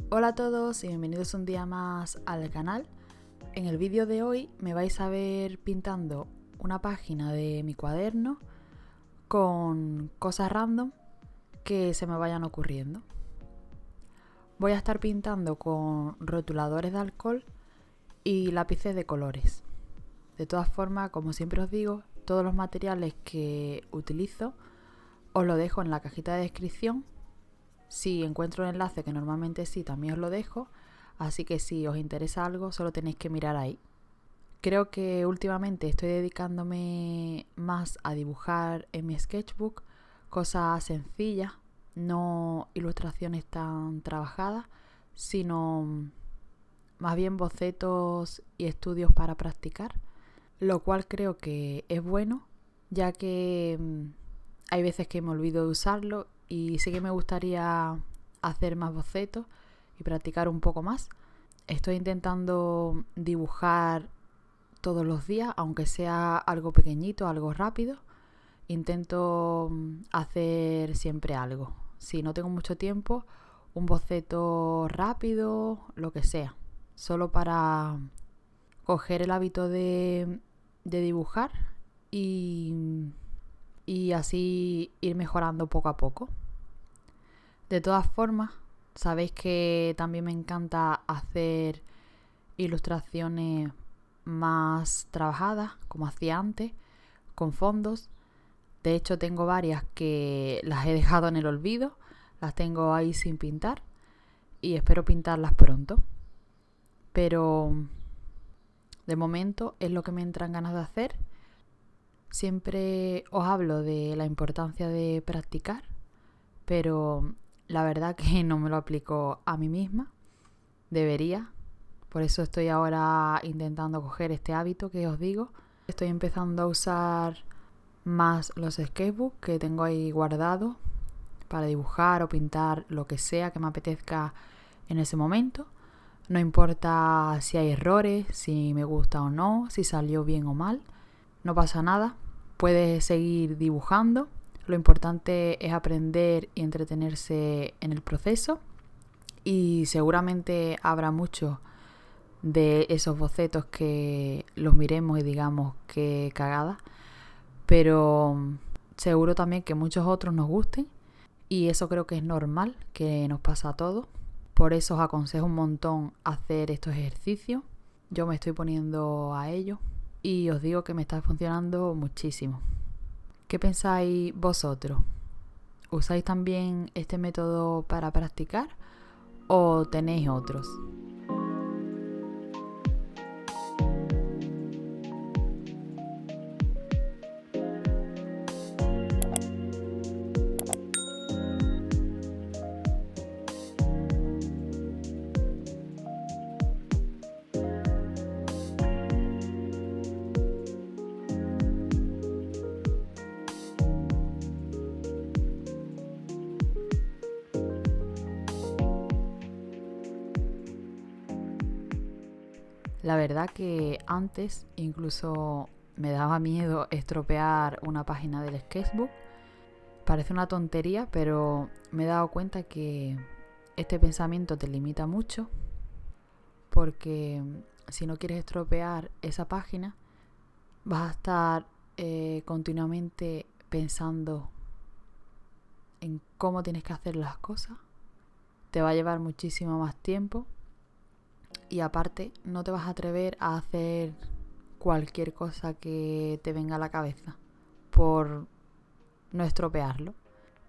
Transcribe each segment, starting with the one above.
Hola a todos y bienvenidos un día más al canal. En el vídeo de hoy me vais a ver pintando una página de mi cuaderno con cosas random que se me vayan ocurriendo. Voy a estar pintando con rotuladores de alcohol y lápices de colores. De todas formas, como siempre os digo, todos los materiales que utilizo os lo dejo en la cajita de descripción. Si encuentro un enlace, que normalmente sí, también os lo dejo. Así que si os interesa algo, solo tenéis que mirar ahí. Creo que últimamente estoy dedicándome más a dibujar en mi sketchbook cosas sencillas, no ilustraciones tan trabajadas, sino más bien bocetos y estudios para practicar, lo cual creo que es bueno, ya que hay veces que me olvido de usarlo y sí que me gustaría hacer más bocetos y practicar un poco más. Estoy intentando dibujar todos los días, aunque sea algo pequeñito, algo rápido. Intento hacer siempre algo. Si no tengo mucho tiempo, un boceto rápido, lo que sea. Solo para coger el hábito de dibujar y así ir mejorando poco a poco. De todas formas, sabéis que también me encanta hacer ilustraciones más trabajadas, como hacía antes, con fondos. De hecho, tengo varias que las he dejado en el olvido, las tengo ahí sin pintar y espero pintarlas pronto. Pero de momento es lo que me entran ganas de hacer. Siempre os hablo de la importancia de practicar, pero la verdad que no me lo aplico a mí misma. Debería. Por eso estoy ahora intentando coger este hábito que os digo. Estoy empezando a usar más los sketchbooks que tengo ahí guardados para dibujar o pintar lo que sea que me apetezca en ese momento. No importa si hay errores, si me gusta o no, si salió bien o mal. No pasa nada. Puedes seguir dibujando. Lo importante es aprender y entretenerse en el proceso. Y seguramente habrá muchos de esos bocetos que los miremos y digamos qué cagada, pero seguro también que muchos otros nos gusten y eso creo que es normal, que nos pasa a todos. Por eso os aconsejo un montón hacer estos ejercicios. Yo me estoy poniendo a ello y os digo que me está funcionando muchísimo. ¿Qué pensáis vosotros? ¿Usáis también este método para practicar o tenéis otros? La verdad que antes incluso me daba miedo estropear una página del sketchbook. Parece una tontería, pero me he dado cuenta que este pensamiento te limita mucho, porque si no quieres estropear esa página, vas a estar continuamente pensando en cómo tienes que hacer las cosas. Te va a llevar muchísimo más tiempo y aparte no te vas a atrever a hacer cualquier cosa que te venga a la cabeza por no estropearlo.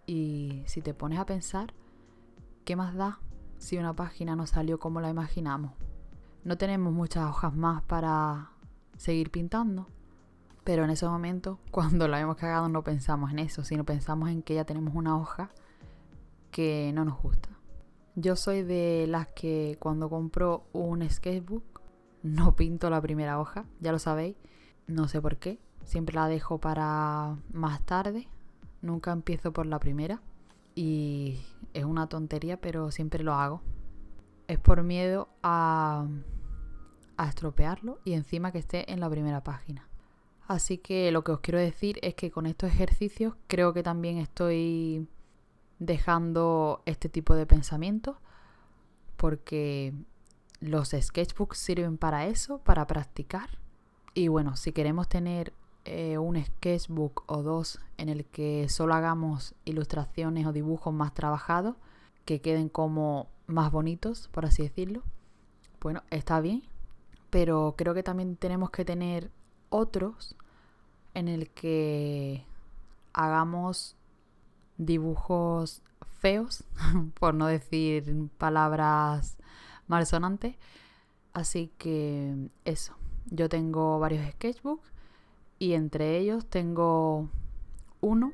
Y si te pones a pensar, ¿qué más da si una página no salió como la imaginamos? No tenemos muchas hojas más para seguir pintando, pero en ese momento, cuando la hemos cagado, no pensamos en eso, sino pensamos en que ya tenemos una hoja que no nos gusta. Yo soy de las que cuando compro un sketchbook no pinto la primera hoja, ya lo sabéis, no sé por qué, siempre la dejo para más tarde, nunca empiezo por la primera y es una tontería, pero siempre lo hago. Es por miedo a estropearlo y encima que esté en la primera página. Así que lo que os quiero decir es que con estos ejercicios creo que también estoy dejando este tipo de pensamientos, porque los sketchbooks sirven para eso, para practicar. Y bueno, si queremos tener un sketchbook o dos en el que solo hagamos ilustraciones o dibujos más trabajados, que queden como más bonitos, por así decirlo, bueno, está bien. Pero creo que también tenemos que tener otros en el que hagamos dibujos feos, por no decir palabras malsonantes. Así que eso, yo tengo varios sketchbooks y entre ellos tengo uno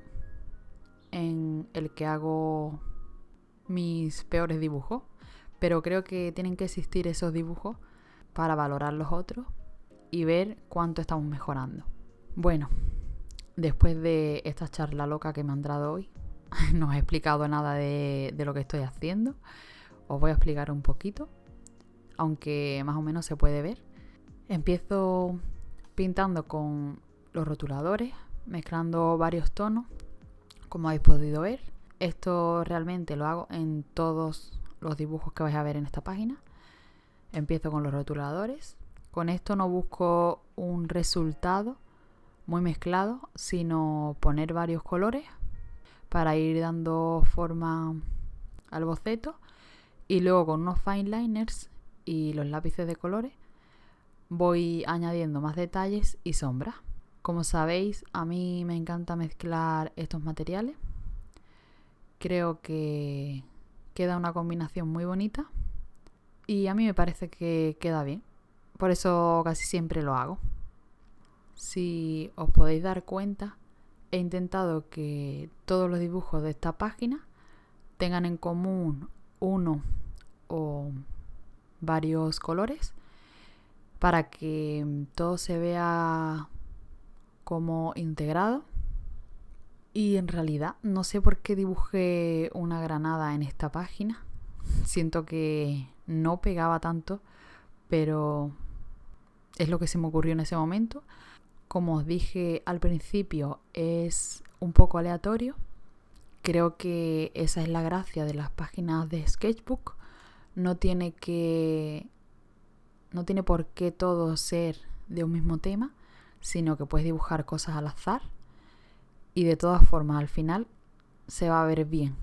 en el que hago mis peores dibujos, pero creo que tienen que existir esos dibujos para valorar los otros y ver cuánto estamos mejorando. Bueno, después de esta charla loca que me han dado hoy, no he explicado nada de lo que estoy haciendo. Os voy a explicar un poquito, aunque más o menos se puede ver. Empiezo pintando con los rotuladores, mezclando varios tonos, como habéis podido ver. Esto realmente lo hago en todos los dibujos que vais a ver en esta página. Empiezo con los rotuladores. Con esto no busco un resultado muy mezclado, sino poner varios colores para ir dando forma al boceto. Y luego con unos fine liners y los lápices de colores voy añadiendo más detalles y sombras. Como sabéis, a mí me encanta mezclar estos materiales. Creo que queda una combinación muy bonita y a mí me parece que queda bien. Por eso casi siempre lo hago. Si os podéis dar cuenta, he intentado que todos los dibujos de esta página tengan en común uno o varios colores para que todo se vea como integrado. Y en realidad no sé por qué dibujé una granada en esta página. Siento que no pegaba tanto, pero es lo que se me ocurrió en ese momento. Como os dije al principio, es un poco aleatorio. Creo que esa es la gracia de las páginas de Sketchbook. No tiene por qué todo ser de un mismo tema, sino que puedes dibujar cosas al azar y de todas formas al final se va a ver bien.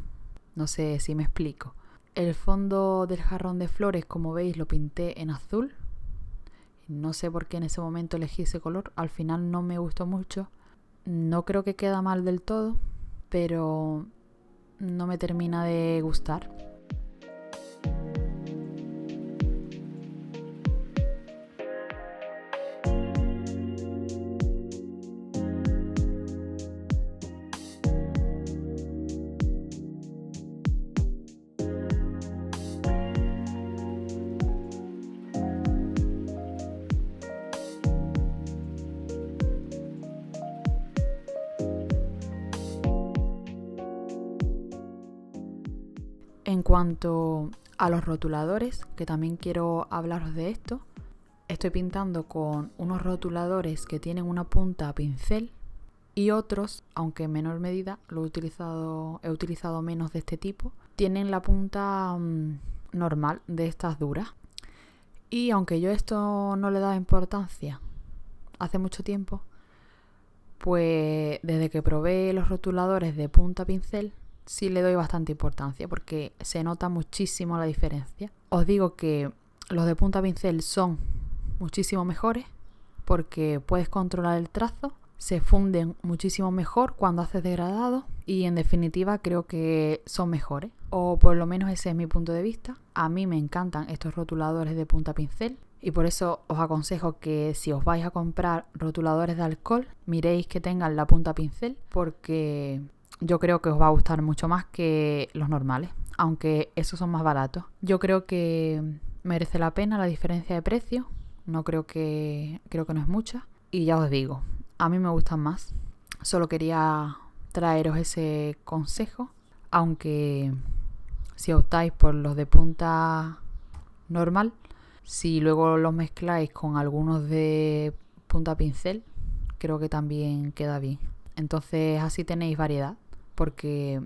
No sé si me explico. El fondo del jarrón de flores, como veis, lo pinté en azul. No sé por qué en ese momento elegí ese color. Al final no me gustó mucho. No creo que queda mal del todo, pero no me termina de gustar. En cuanto a los rotuladores, que también quiero hablaros de esto, estoy pintando con unos rotuladores que tienen una punta a pincel y otros, aunque en menor medida, he utilizado menos de este tipo, tienen la punta normal de estas duras. Y aunque yo esto no le daba importancia hace mucho tiempo, pues desde que probé los rotuladores de punta a pincel, sí le doy bastante importancia porque se nota muchísimo la diferencia. Os digo que los de punta pincel son muchísimo mejores porque puedes controlar el trazo, se funden muchísimo mejor cuando haces degradado y en definitiva creo que son mejores, o por lo menos ese es mi punto de vista. A mí me encantan estos rotuladores de punta pincel y por eso os aconsejo que si os vais a comprar rotuladores de alcohol miréis que tengan la punta pincel, porque yo creo que os va a gustar mucho más que los normales, aunque esos son más baratos. Yo creo que merece la pena la diferencia de precio. Creo que no es mucha. Y ya os digo, a mí me gustan más. Solo quería traeros ese consejo. Aunque si optáis por los de punta normal, si luego los mezcláis con algunos de punta pincel, creo que también queda bien. Entonces así tenéis variedad. Porque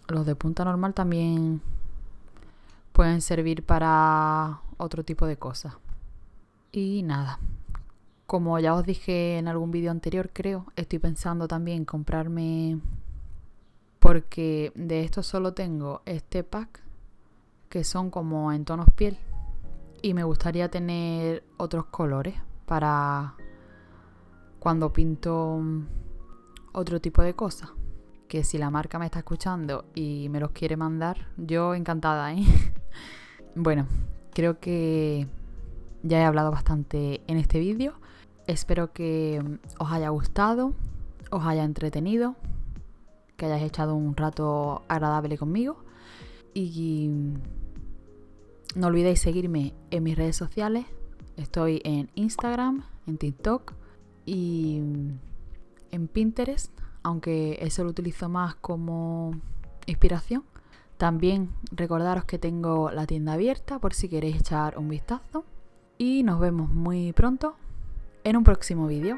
los de punta normal también pueden servir para otro tipo de cosas. Y nada, como ya os dije en algún vídeo anterior, creo, estoy pensando también comprarme, porque de esto solo tengo este pack, que son como en tonos piel, y me gustaría tener otros colores para cuando pinto otro tipo de cosas. Que si la marca me está escuchando y me los quiere mandar, yo encantada, ¿eh? Bueno, creo que ya he hablado bastante en este vídeo. Espero que os haya gustado, os haya entretenido, que hayáis echado un rato agradable conmigo. Y no olvidéis seguirme en mis redes sociales. Estoy en Instagram, en TikTok y en Pinterest, aunque eso lo utilizo más como inspiración. También recordaros que tengo la tienda abierta por si queréis echar un vistazo. Y nos vemos muy pronto en un próximo vídeo.